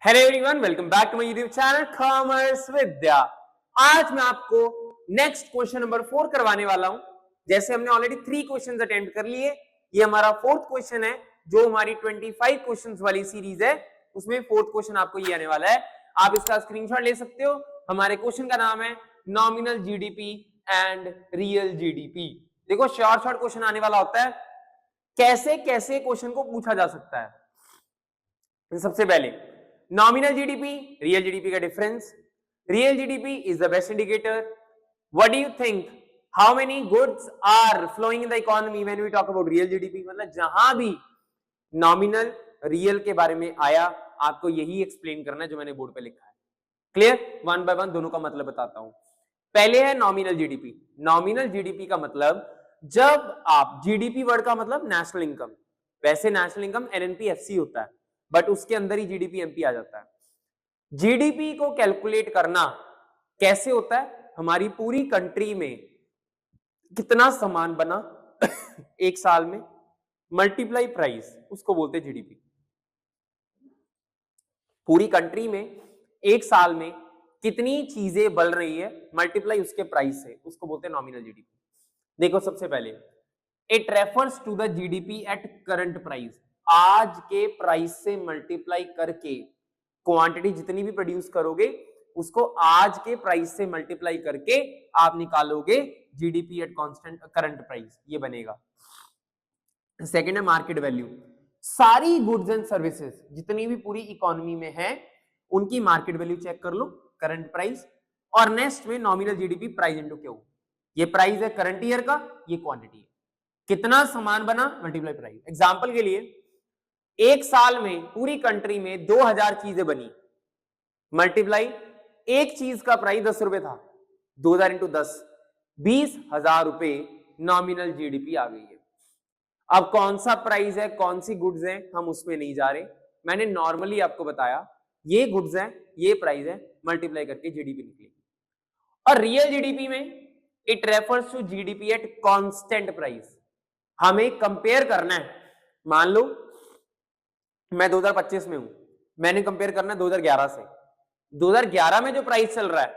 Hello everyone, welcome back to my YouTube channel commerce Vidya. आज मैं आपको नेक्स्ट क्वेश्चन नंबर 4 करवाने वाला हूं। जैसे हमने ऑलरेडी 3 क्वेश्चंस अटेम्प्ट कर लिए, ये हमारा 4th क्वेश्चन है। जो हमारी 25 क्वेश्चंस वाली सीरीज है उसमें 4th क्वेश्चन आपको ये आने वाला है। आप इसका स्क्रीनशॉट ले सकते हो। हमारे क्वेश्चन का नाम है nominal GDP and real GDP. देखो, शॉर्ट क्वेश्चन आने वाला होता है। कैसे कैसे क्वेश्चन को पूछा जा सकता है। सबसे पहले नॉमिनल जीडीपी, रियल जीडीपी का difference. Real GDP is the best indicator. What do you think, how many goods are flowing in the economy when we talk about real GDP? मतलब जहां भी नॉमिनल रियल के बारे में आया, आपको यही एक्सप्लेन करना है जो मैंने बोर्ड पे लिखा है। क्लियर? वन बाय वन दोनों का मतलब बताता हूं। पहले है नॉमिनल जीडीपी। नॉमिनल जीडीपी का मतलब, जब आप जीडीपी वर्ड का मतलब नेशनल इनकम, वैसे नेशनल इनकम एनएनपी-एफसी होता है, बट उसके अंदर ही जीडीपी एमपी आ जाता है। जीडीपी को कैलकुलेट करना कैसे होता है? हमारी पूरी कंट्री में कितना सामान बना एक साल में, मल्टीप्लाई प्राइस, उसको बोलते हैं जीडीपी। पूरी कंट्री में एक साल में कितनी चीजें बन रही है, मल्टीप्लाई उसके प्राइस से, उसको बोलते हैं नॉमिनल जीडीपी। देखो, सबसे पहले it refers to the GDP at current price. आज के प्राइस से मल्टीप्लाई करके क्वांटिटी जितनी भी प्रोड्यूस करोगे उसको आज के प्राइस से मल्टीप्लाई करके आप निकालोगे GDP at constant current price, ये बनेगा। सेकंड है मार्केट वैल्यू। सारी गुड्स एंड सर्विसेज जितनी भी पूरी इकोनॉमी में है उनकी मार्केट वैल्यू चेक कर लो, करंट प्राइस। और नेक्स्ट में nominal GDP price into Q. ये प्राइस है करंट ईयर का, ये क्वांटिटी है, कितना सामान बना मल्टीप्लाई प्राइस। एग्जांपल के लिए, एक साल में पूरी कंट्री में 2000 चीजें बनी, मल्टीप्लाई एक चीज का प्राइस 10 रुपए था, 2000 इंटू 10, 20,000 रुपए नॉमिनल जीडीपी आ गई है। अब कौन सा प्राइस है, कौन सी गुड्स है, हम उसमें नहीं जा रहे। मैंने नॉर्मली आपको बताया ये गुड्स है, ये प्राइस है, मल्टीप्लाई करके जीडीपी निकलेगी। और रियल जीडीपी में it refers to GDP at constant price. हमें कंपेयर करना है। मान लो मैं 2025 में हूं, मैंने कंपेयर करना है 2011 से। 2011 में जो प्राइस चल रहा है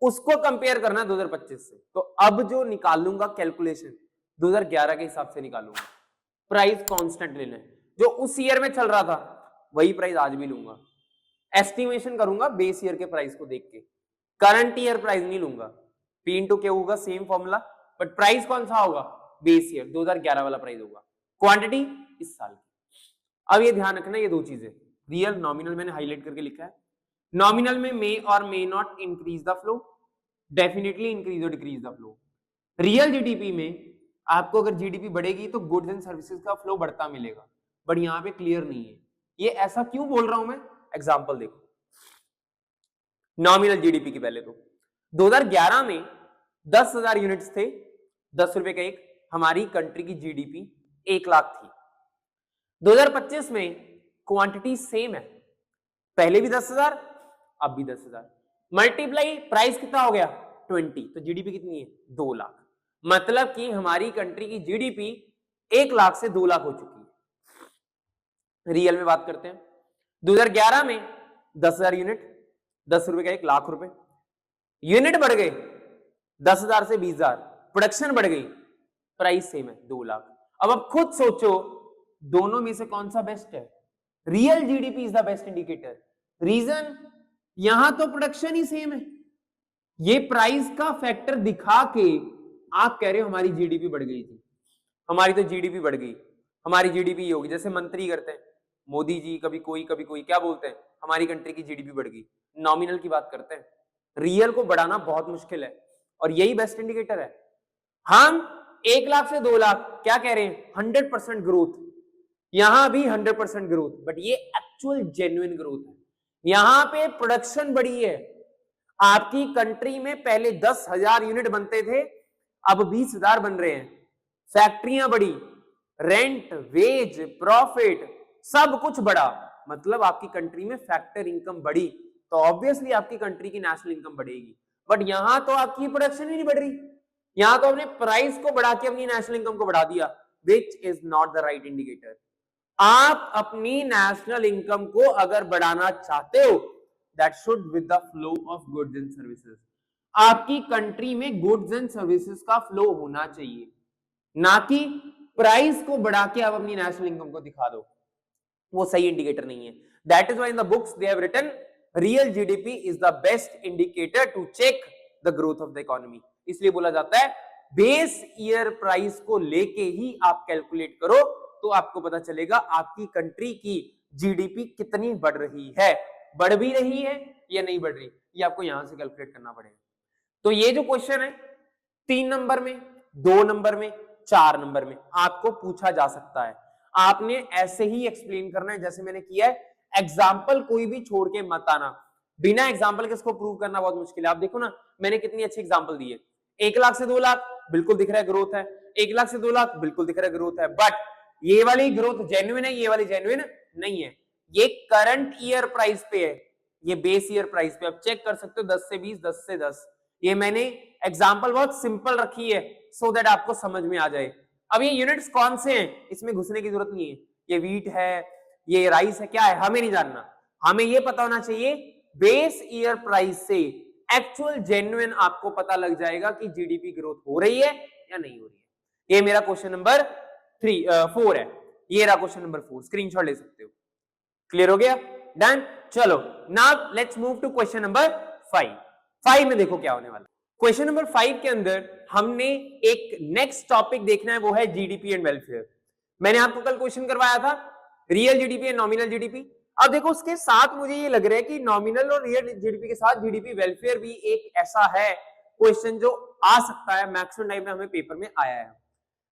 उसको कंपेयर करना है 2025 से। तो अब जो निकालूंगा कैलकुलेशन 2011 के हिसाब से निकालूंगा। प्राइस कांस्टेंट लेना है, जो उस ईयर में चल रहा था वही प्राइस आज भी लूंगा। एस्टिमेशन करूंगा बेस ईयर के प्राइस को देख के, करंट ईयर प्राइस नहीं लूंगा। पी इंटू के होगा सेम फॉर्मूला, बट प्राइस कौन सा होगा? बेस ईयर 2011 वाला प्राइस होगा। क्वांटिटी इस साल की। अब ये ध्यान रखना, ये दो चीजें रियल नॉमिनल मैंने हाईलाइट करके लिखा है। नॉमिनल में मे और may not increase the flow, definitely increase और decrease the flow. Real GDP में आपको अगर जीडीपी बढ़ेगी तो गुड्स एंड सर्विसेज का फ्लो बढ़ता मिलेगा, बट यहां पे क्लियर नहीं है। ये ऐसा क्यों बोल रहा हूं मैं? एग्जांपल देखो, नॉमिनल जीडीपी की। पहले तो 2011 में 10,000 यूनिट्स थे, 10 रुपए का एक। हमारी कंट्री की जीडीपी 1 लाख थी। 2025 में क्वांटिटी सेम है, पहले भी 10,000, अब भी 10,000, मल्टीप्लाई प्राइस कितना हो गया 20, तो जीडीपी कितनी है 2 लाख। मतलब कि हमारी कंट्री की जीडीपी 1 लाख से 2 लाख हो चुकी है। रियल में बात करते हैं, 2011 में 10,000 यूनिट, 10 रुपए का 1 लाख रुपए। यूनिट बढ़ गए 10,000 से 20,000, प्रोडक्शन बढ़ गई, प्राइस सेम है 2 लाख। अब आप खुद सोचो दोनों में से कौन सा बेस्ट है? Real GDP is the best indicator. Reason, यहां तो प्रोडक्शन ही सेम है, ये प्राइस का फैक्टर दिखा के आप कह रहे हो हमारी जीडीपी बढ़ गई थी। हमारी तो जीडीपी बढ़ गई, हमारी जीडीपी होगी। जैसे मंत्री करते हैं, मोदी जी, कभी कोई क्या बोलते हैं, हमारी कंट्री की जीडीपी बढ़ गई। नॉमिनल की बात करते हैं, रियल को बढ़ाना बहुत मुश्किल है और यही बेस्ट इंडिकेटर है। हम 1 लाख से 2 लाख क्या कह रहे हैं? 100% ग्रोथ। यहां भी 100% ग्रोथ, बट ये एक्चुअल जेन्युइन ग्रोथ है। यहां पे प्रोडक्शन बढ़ी है। आपकी कंट्री में पहले 10,000 यूनिट बनते थे, अब 20,000 बन रहे हैं। फैक्ट्रियां बढ़ी, रेंट, वेज, प्रॉफिट सब कुछ बढ़ा, मतलब आपकी कंट्री में फैक्टर इनकम बढ़ी, तो ऑब्वियसली आपकी कंट्री की नेशनल इनकम बढ़ेगी। बट यहां तो आपकी प्रोडक्शन ही नहीं बढ़ रही, यहां तो अपने प्राइस को बढ़ा के अपनी नेशनल इनकम को बढ़ा दिया, which is not the right indicator. आप अपनी नेशनल इनकम को अगर बढ़ाना चाहते हो, that should with the flow of goods and services. आपकी कंट्री में गुड्स एंड सर्विसेज का फ्लो होना चाहिए, ना कि प्राइस को बढ़ा के आप अपनी नेशनल इनकम को दिखा दो। वो सही इंडिकेटर नहीं है। That is why in the books they have written real GDP is the best indicator to check the growth of the economy. इसलिए बोला जाता है बेस ईयर प्राइस को लेके ही आप कैलकुलेट करो, तो आपको पता चलेगा आपकी कंट्री की जीडीपी कितनी बढ़ रही है, बढ़ भी रही है या नहीं बढ़ रही, ये आपको यहां से कैलकुलेट करना पड़ेगा। तो ये जो क्वेश्चन है 3 नंबर में, 2 नंबर में, 4 नंबर में आपको पूछा जा सकता है। आपने ऐसे ही एक्सप्लेन करना है जैसे मैंने किया है, एग्जाम्पल कोई भी छोड़ के मत आना। बिना एग्जाम्पल के इसको प्रूव करना बहुत मुश्किल है। आप देखो ना, मैंने कितनी अच्छी एग्जाम्पल दी है। 1 लाख से 2 लाख बिल्कुल दिख रहा है ग्रोथ है, 1 लाख से 2 लाख बिल्कुल दिख रहा है ग्रोथ है, बट ये वाली ग्रोथ जेन्युइन है, ये वाली जेन्युइन नहीं है। ये करंट ईयर प्राइस पे है, ये बेस ईयर प्राइस पे। आप चेक कर सकते हो 10 से 20, 10 से 10। ये मैंने एग्जाम्पल बहुत सिंपल रखी है सो दैट आपको समझ में आ जाए। अब ये यूनिट्स कौन से हैं इसमें घुसने की जरूरत नहीं है। ये वीट है, ये राइस है, क्या है हमें नहीं जानना। हमें ये पता होना चाहिए बेस ईयर प्राइस से एक्चुअल जेन्युइन आपको पता लग जाएगा कि जीडीपी ग्रोथ हो रही है या नहीं हो रही है। ये मेरा क्वेश्चन नंबर 4 है। ये रहा क्वेश्चन नंबर 4, स्क्रीनशॉट ले सकते हो। क्लियर हो गया? डन। चलो now let's move to question number 5 में देखो क्या होने वाला। क्वेश्चन नंबर 5 के अंदर हमने एक नेक्स्ट टॉपिक देखना है, वो है जीडीपी एंड वेलफेयर। मैंने आपको कल क्वेश्चन करवाया था real GDP and nominal GDP. अब देखो उसके साथ मुझे ये लग रहा है कि नॉमिनल और रियल जीडीपी के साथ जीडीपी वेलफेयर भी एक ऐसा है क्वेश्चन जो आ सकता है, मैक्सिमम टाइम में हमें पेपर में आया है।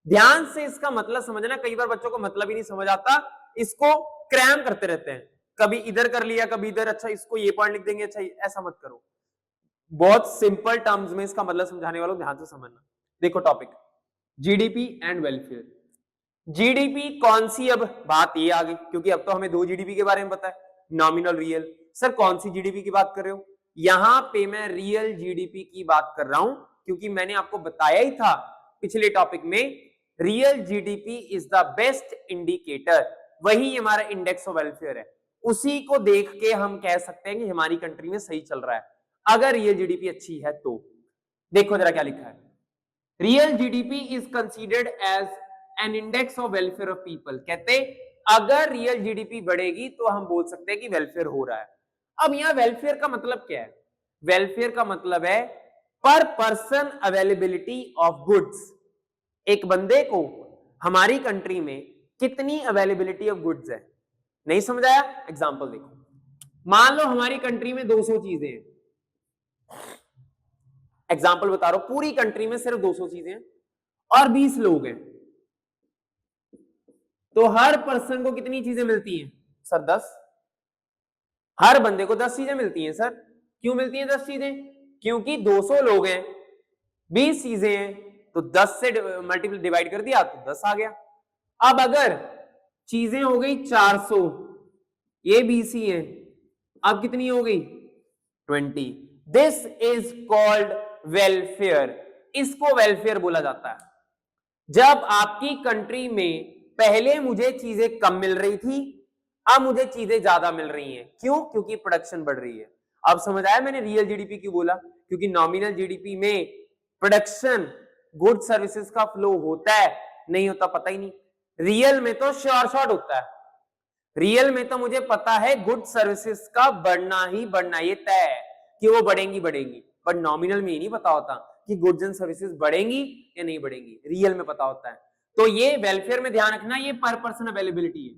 ध्यान से इसका मतलब समझना, कई बार बच्चों को मतलब ही नहीं समझ आता, इसको क्रैम करते रहते हैं, कभी इधर कर लिया कभी इधर, अच्छा इसको ये पॉइंट लिख देंगे, अच्छा ऐसा मत करो। बहुत सिंपल टर्म्स में इसका मतलब समझाने वालों, ध्यान से समझना। देखो topic GDP and welfare. GDP कौन सी, अब बात ये आ गई क्योंकि अब तो हमें 2 जीडीपी के बारे में पता है, नॉमिनल रियल। सर कौन सी जीडीपी की बात कर रहे हो? यहां पे मैं रियल जीडीपी की बात कर रहा हूं, क्योंकि मैंने आपको बताया ही था पिछले टॉपिक में real GDP is the best indicator, वही हमारा इंडेक्स ऑफ वेलफेयर है। उसी को देख के हम कह सकते हैं कि हमारी कंट्री में सही चल रहा है अगर रियल जीडीपी अच्छी है तो। देखो जरा क्या लिखा है, real GDP is considered as an index of welfare of people. कहते अगर रियल जीडीपी बढ़ेगी तो हम बोल सकते हैं कि वेलफेयर हो रहा है। अब यहां वेलफेयर का मतलब क्या है? वेलफेयर का मतलब है पर पर्सन अवेलेबिलिटी ऑफ गुड्स। एक बंदे को हमारी कंट्री में कितनी अवेलेबिलिटी ऑफ गुड्स है। नहीं समझ आया? एग्जांपल देखो, मान लो हमारी कंट्री में 200 चीजें हैं, एग्जांपल बता रहा हूं, पूरी कंट्री में सिर्फ 200 चीजें हैं और 20 लोग हैं, तो हर पर्सन को कितनी चीजें मिलती हैं? सर 10। हर बंदे को 10 चीजें मिलती हैं। सर क्यों मिलती हैं 10 चीजें? क्योंकि 200 लोग हैं, 20 चीजें हैं, तो 10 से मल्टीपल डिवाइड कर दिया तो 10 आ गया। अब अगर चीजें हो गई 400, ये 20 ही है, अब कितनी हो गई? 20। This is called welfare. इसको वेलफेयर बोला जाता है। जब आपकी कंट्री में पहले मुझे चीजें कम मिल रही थी, अब मुझे चीजें ज्यादा मिल रही हैं। क्यों? क्योंकि प्रोडक्शन बढ़ रही है। अब समझ आया मैंने रियल जीडीपी क्यों बोला? क्योंकि नॉमिनल जीडीपी में प्रोडक्शन गुड सर्विसेज का फ्लो होता है, नहीं होता पता ही नहीं। रियल में तो श्योर शॉर्ट होता है, रियल में तो मुझे पता है गुड सर्विसेज का बढ़ना ही बढ़ना, ये तय है कि वो बढ़ेंगी बढ़ेंगी, पर नॉमिनल में ही नहीं पता होता कि गुड्स एंड सर्विसेज बढ़ेंगी या नहीं बढ़ेंगी, रियल में पता होता है। तो ये वेलफेयर में ध्यान रखना, ये पर पर्सन अवेलेबिलिटी है।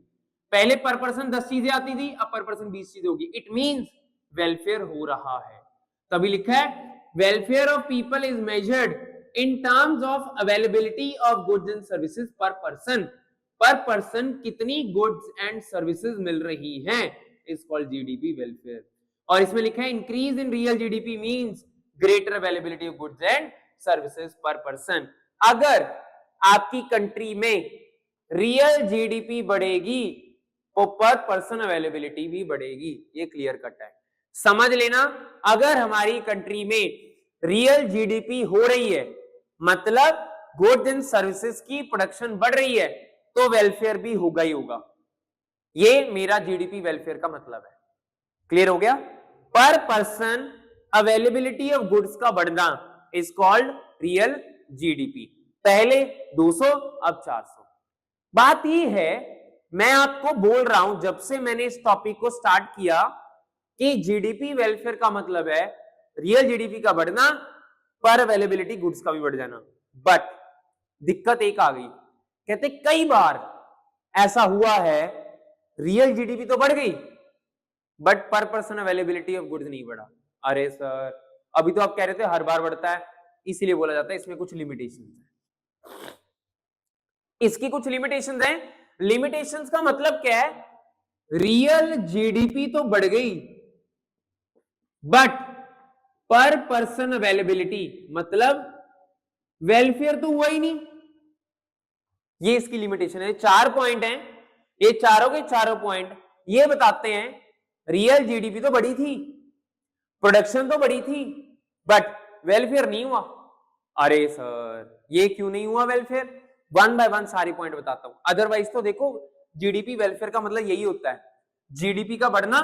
पहले पर पर्सन 10 चीजें आती थी, अब पर पर्सन 20 चीजें होगी। इट मींस वेलफेयर हो रहा है, तभी लिखा है welfare of people is measured in terms of availability of goods and services पर पर्सन। पर पर्सन कितनी गुड्स एंड सर्विसेज मिल रही हैं इज कॉल्ड जीडीपी वेलफेयर। और इसमें लिखा है increase in real GDP means greater availability of goods and services पर पर्सन। अगर आपकी कंट्री में रियल जीडीपी बढ़ेगी तो पर पर्सन अवेलेबिलिटी भी बढ़ेगी, ये क्लियर कट है। समझ लेना, अगर हमारी कंट्री में रियल जीडीपी हो रही है मतलब गुड्स एंड सर्विसेज की प्रोडक्शन बढ़ रही है, तो वेलफेयर भी होगा ही होगा। ये मेरा जीडीपी वेलफेयर का मतलब है। क्लियर हो गया? पर पर्सन अवेलेबिलिटी ऑफ गुड्स का बढ़ना इज कॉल्ड रियल जीडीपी। पहले 200, अब 400। बात ये है, मैं आपको बोल रहा हूं जब से मैंने इस टॉपिक को स्टार्ट किया कि जीडीपी वेलफेयर का मतलब है रियल जीडीपी का बढ़ना पर अवेलेबिलिटी गुड्स का भी बढ़ जाना। बट दिक्कत एक आ गई, कहते कई बार ऐसा हुआ है रियल जीडीपी तो बढ़ गई बट पर पर्सन अवेलेबिलिटी ऑफ गुड्स नहीं बढ़ा। अरे सर, अभी तो आप कह रहे थे हर बार बढ़ता है, इसीलिए बोला जाता है इसमें कुछ लिमिटेशंस है। इसकी कुछ लिमिटेशंस हैं। लिमिटेशंस का मतलब क्या है? रियल जीडीपी तो बढ़ गई बट पर पर्सन अवेलेबिलिटी मतलब वेलफेयर तो हुआ ही नहीं। ये इसकी लिमिटेशन है। 4 पॉइंट हैं, ये चारों के चारों पॉइंट ये बताते हैं रियल जीडीपी तो बढ़ी थी, प्रोडक्शन तो बढ़ी थी, बट वेलफेयर नहीं हुआ। अरे सर, ये क्यों नहीं हुआ वेलफेयर? वन बाय वन सारी पॉइंट बताता हूं। अदरवाइज तो देखो, जीडीपी वेलफेयर का मतलब यही होता है, जीडीपी का बढ़ना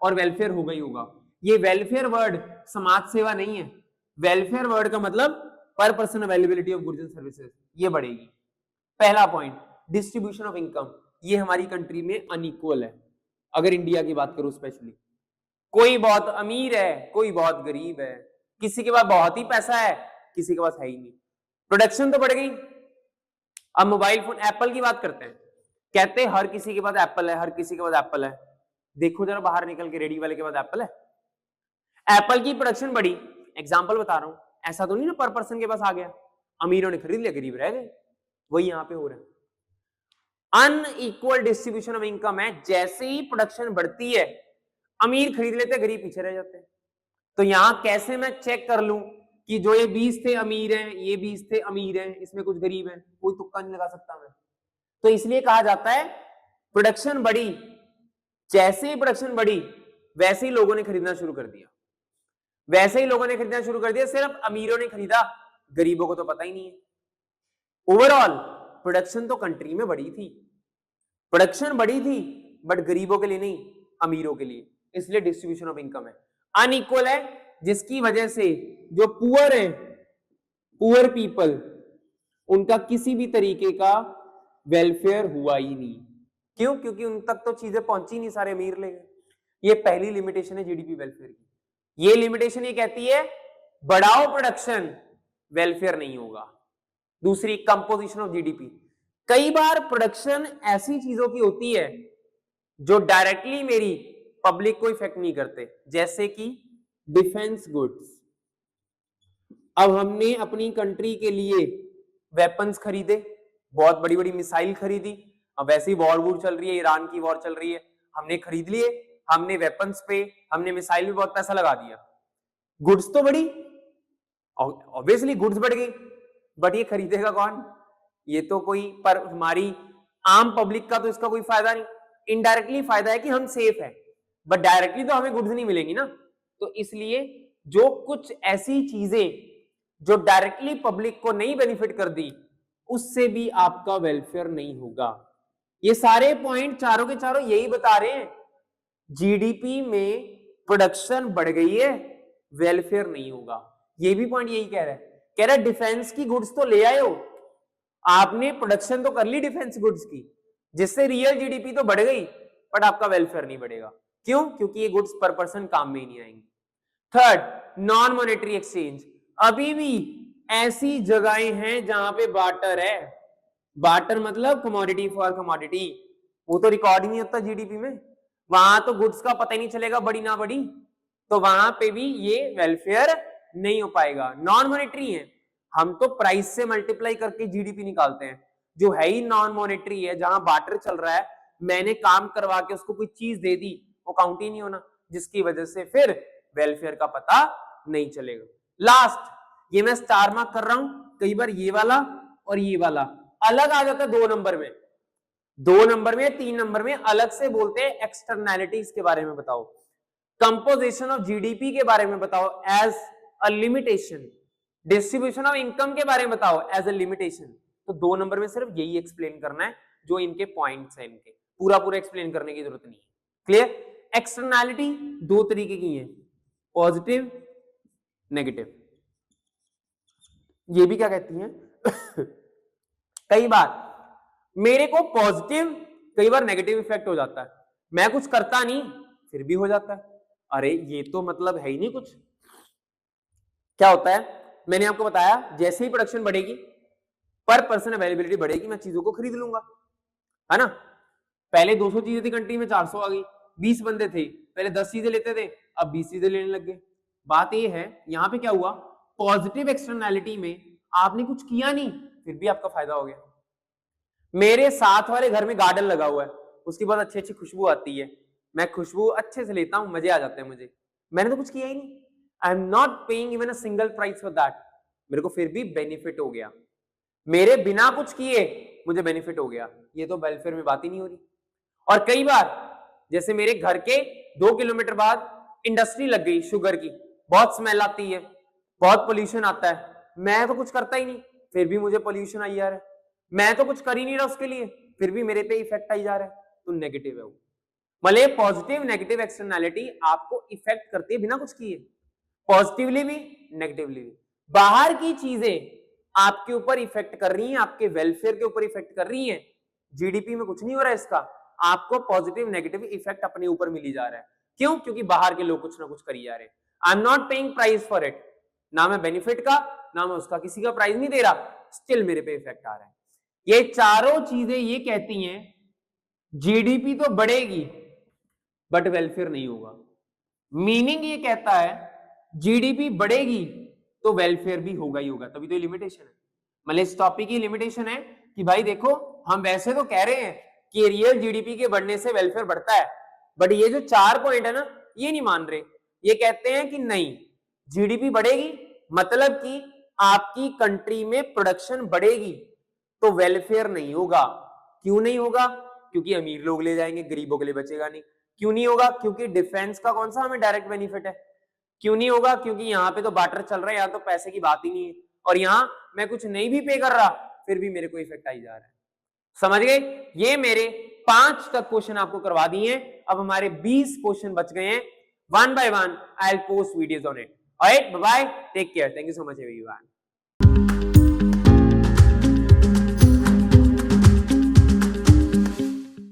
और वेलफेयर होगा ही होगा। ये वेलफेयर वर्ड समाज सेवा नहीं है। वेलफेयर वर्ड का मतलब पर person availability of goods and services, ये बढ़ेगी। पहला पॉइंट, डिस्ट्रीब्यूशन ऑफ इनकम, ये हमारी कंट्री में अनइक्वल है। अगर इंडिया की बात करूं स्पेशली, कोई बहुत अमीर है, कोई बहुत गरीब है, किसी के पास बहुत ही पैसा है, किसी के पास है ही नहीं। प्रोडक्शन तो बढ़ गई। अब मोबाइल फोन, एप्पल की बात करते हैं, कहते हैं हर किसी के पास एप्पल है, हर किसी के पास एप्पल है। देखो जरा बाहर निकल के, रेडी वाले के पास एप्पल है? एप्पल की प्रोडक्शन बढ़ी, एग्जांपल बता रहा हूं, ऐसा तो नहीं ना पर पर्सन के पास आ गया, अमीरों ने खरीद लिया, गरीब रह गए। वही यहां पे हो रहा है। अनइक्वल डिस्ट्रीब्यूशन ऑफ इनकम है। जैसे ही प्रोडक्शन बढ़ती है, अमीर खरीद लेते, गरीब पीछे रह जाते हैं। तो यहां कैसे मैं चेक कर लूं कि जो ये 20 थे अमीर हैं, ये 20 थे अमीर हैं, इसमें कुछ गरीब हैं? कोई तुक्का नहीं लगा सकता मैं। तो इसलिए कहा जाता है प्रोडक्शन बढ़ी, जैसे ही प्रोडक्शन बढ़ी वैसे ही लोगों ने खरीदना शुरू कर दिया, वैसे ही लोगों ने खरीदना शुरू कर दिया। सिर्फ अमीरों ने खरीदा, गरीबों को तो पता ही नहीं है। ओवरऑल प्रोडक्शन तो कंट्री में बढ़ी थी, प्रोडक्शन बढ़ी थी, बट गरीबों के लिए नहीं, अमीरों के लिए। इसलिए डिस्ट्रीब्यूशन ऑफ इनकम है अनइक्वल है, जिसकी वजह से जो पुअर है, पुअर पीपल, उनका किसी भी तरीके का वेलफेयर हुआ ही नहीं। क्यों? क्योंकि उन तक तो चीजें पहुंची नहीं, सारे अमीर ले गए। ये पहली लिमिटेशन है जीडीपी वेलफेयर की। ये लिमिटेशन ये कहती है बढ़ाओ प्रोडक्शन, वेलफेयर नहीं होगा। दूसरी, कंपोजिशन ऑफ जीडीपी। कई बार प्रोडक्शन ऐसी चीजों की होती है जो डायरेक्टली मेरी पब्लिक को इफेक्ट नहीं करते, जैसे कि डिफेंस गुड्स। अब हमने अपनी कंट्री के लिए वेपन्स खरीदे, बहुत बड़ी बड़ी मिसाइल खरीदी। अब वैसे ही वॉर चल रही है, ईरान की वॉर चल रही है, हमने खरीद लिए, हमने वेपन्स पे, हमने मिसाइल पे बहुत पैसा लगा दिया। गुड्स तो बढ़ी, ऑब्वियसली गुड्स बढ़ गई, बट ये खरीदेगा कौन? ये तो कोई, पर हमारी आम पब्लिक का तो इसका कोई फायदा नहीं। इनडायरेक्टली फायदा है कि हम सेफ है, बट डायरेक्टली तो हमें गुड्स नहीं मिलेंगी ना। तो इसलिए जो कुछ ऐसी चीजें जो डायरेक्टली पब्लिक को नहीं बेनिफिट कर दी, उससे भी आपका वेलफेयर नहीं होगा। ये सारे पॉइंट चारों के चारों यही बता रहे हैं, जीडीपी में प्रोडक्शन बढ़ गई है, वेलफेयर नहीं होगा। ये भी पॉइंट यही कह रहा है डिफेंस की गुड्स तो ले आए हो, आपने प्रोडक्शन तो कर ली डिफेंस गुड्स की, जिससे रियल जीडीपी तो बढ़ गई, बट आपका वेलफेयर नहीं बढ़ेगा। क्यों? क्योंकि ये गुड्स पर पर्सन काम में ही नहीं आएंगी। Third, non monetary exchange. अभी भी ऐसी जगहें हैं जहां पे बार्टर है। बार्टर मतलब कमोडिटी फॉर कमोडिटी, वो तो रिकॉर्ड ही नहीं होता जीडीपी में। वहां तो गुड्स का पता ही नहीं चलेगा बड़ी ना बड़ी, तो वहां पे भी ये वेलफेयर नहीं हो पाएगा। नॉन मॉनेटरी है, हम तो प्राइस से मल्टीप्लाई करके जीडीपी निकालते हैं। जो है ही नॉन मॉनेटरी है, जहां बार्टर चल रहा है, मैंने काम करवा के उसको कोई चीज दे दी, वो काउंट ही नहीं होना, जिसकी वजह से फिर वेलफेयर का पता नहीं चलेगा। लास्ट, ये मैं स्टार मार्क कर रहा हूं, कई बार ये वाला और ये वाला अलग आ जाता है 2 नंबर में, 2 नंबर में, 3 नंबर में अलग से बोलते हैं एक्सटर्नैलिटीज के बारे में बताओ, कंपोजिशन ऑफ जीडीपी के बारे में बताओ as a limitation, distribution of income के बारे में बताओ एज अ लिमिटेशन। तो 2 नंबर में सिर्फ यही एक्सप्लेन करना है जो इनके पॉइंट्स हैं इनके। पूरा पूरा एक्सप्लेन करने की जरूरत नहीं है। क्लियर? एक्सटर्नैलिटी दो तरीके की है, पॉजिटिव नेगेटिव। ये भी क्या कहती हैं कई बार मेरे को पॉजिटिव, कई बार नेगेटिव इफेक्ट हो जाता है, मैं कुछ करता नहीं फिर भी हो जाता है। अरे ये तो मतलब है ही नहीं कुछ। क्या होता है, मैंने आपको बताया जैसे ही प्रोडक्शन बढ़ेगी, पर पर्सन अवेलेबिलिटी बढ़ेगी, मैं चीजों को खरीद लूंगा, है ना। पहले 200 चीजें थी कंट्री में, 400 आ गई। 20 बंदे थे, पहले 10 चीजें लेते थे, अब 20 चीजें लेने लग गए। बात ये है यहां पे क्या हुआ, पॉजिटिव एक्सटर्नैलिटी में आपने कुछ किया नहीं फिर भी आपका फायदा हो गया। मेरे साथ वाले घर में गार्डन लगा हुआ है, उसकी बहुत अच्छी अच्छी खुशबू आती है, मैं खुशबू अच्छे से लेता हूं, मजे आ जाते हैं मुझे, मैंने तो कुछ किया ही नहीं, I am not paying even a single price for that, मेरे को फिर भी बेनिफिट हो गया, मेरे बिना कुछ किए मुझे बेनिफिट हो गया। ये तो वेलफेयर में बात ही नहीं हो रही। और कई बार जैसे मेरे घर के 2 किलोमीटर बाद इंडस्ट्री लग गई शुगर की, बहुत स्मेल आती है, बहुत पोल्यूशन आता है, मैं तो कुछ करता ही नहीं फिर भी मुझे पोल्यूशन आई जा रहा है, मैं तो कुछ कर ही नहीं रहा उसके लिए फिर भी मेरे पे इफेक्ट आई जा रहा है, तो नेगेटिव है वो। मतलब पॉजिटिव नेगेटिव एक्सटर्नैलिटी आपको इफेक्ट करती है बिना कुछ किए, पॉजिटिवली भी नेगेटिवली भी। बाहर की चीजें आपके ऊपर इफेक्ट कर रही हैं, आपके वेलफेयर के ऊपर इफेक्ट कर रही हैं, जीडीपी में कुछ नहीं हो रहा है इसका, आपको पॉजिटिव नेगेटिव इफेक्ट अपने ऊपर मिली जा रहा है। क्यों? क्योंकि बाहर के लोग कुछ ना कुछ करी जा रहे हैं। I am not paying price for it, ना मैं बेनिफिट का ना मैं उसका किसी का प्राइस नहीं दे रहा, स्टिल मेरे पे इफेक्ट आ रहा है। ये चारों चीजें ये कहती हैं जीडीपी तो बढ़ेगी बट वेलफेयर नहीं होगा। मीनिंग ये कहता है जीडीपी बढ़ेगी तो वेलफेयर भी होगा ही होगा, तभी तो लिमिटेशन है। मतलब इस टॉपिक की लिमिटेशन है कि भाई देखो हम वैसे तो कह रहे हैं कि रियल जीडीपी के बढ़ने से वेलफेयर बढ़ता है, बट ये जो 4 पॉइंट है ना ये नहीं मान रहे, ये कहते हैं कि नहीं, जीडीपी बढ़ेगी मतलब कि आपकी कंट्री में प्रोडक्शन बढ़ेगी तो वेलफेयर नहीं होगा। क्यों नहीं होगा? क्योंकि अमीर लोग ले जाएंगे, गरीबों के लिए बचेगा नहीं। क्यों नहीं होगा? क्योंकि डिफेंस का कौन सा हमें डायरेक्ट बेनिफिट है। क्यों नहीं होगा? क्योंकि यहाँ पे तो बार्टर चल रहा है, यहाँ तो पैसे की बात ही नहीं है, और यहाँ मैं कुछ नहीं भी पे कर रहा फिर भी मेरे को इफेक्ट आई जा रहा है। समझ गए? ये मेरे 5 तक क्वेश्चन आपको करवा दिए हैं, अब हमारे 20 क्वेश्चन बच गए हैं। 1 by 1 I will post videos on it. Alright, bye bye, take care, thank you so much everyone.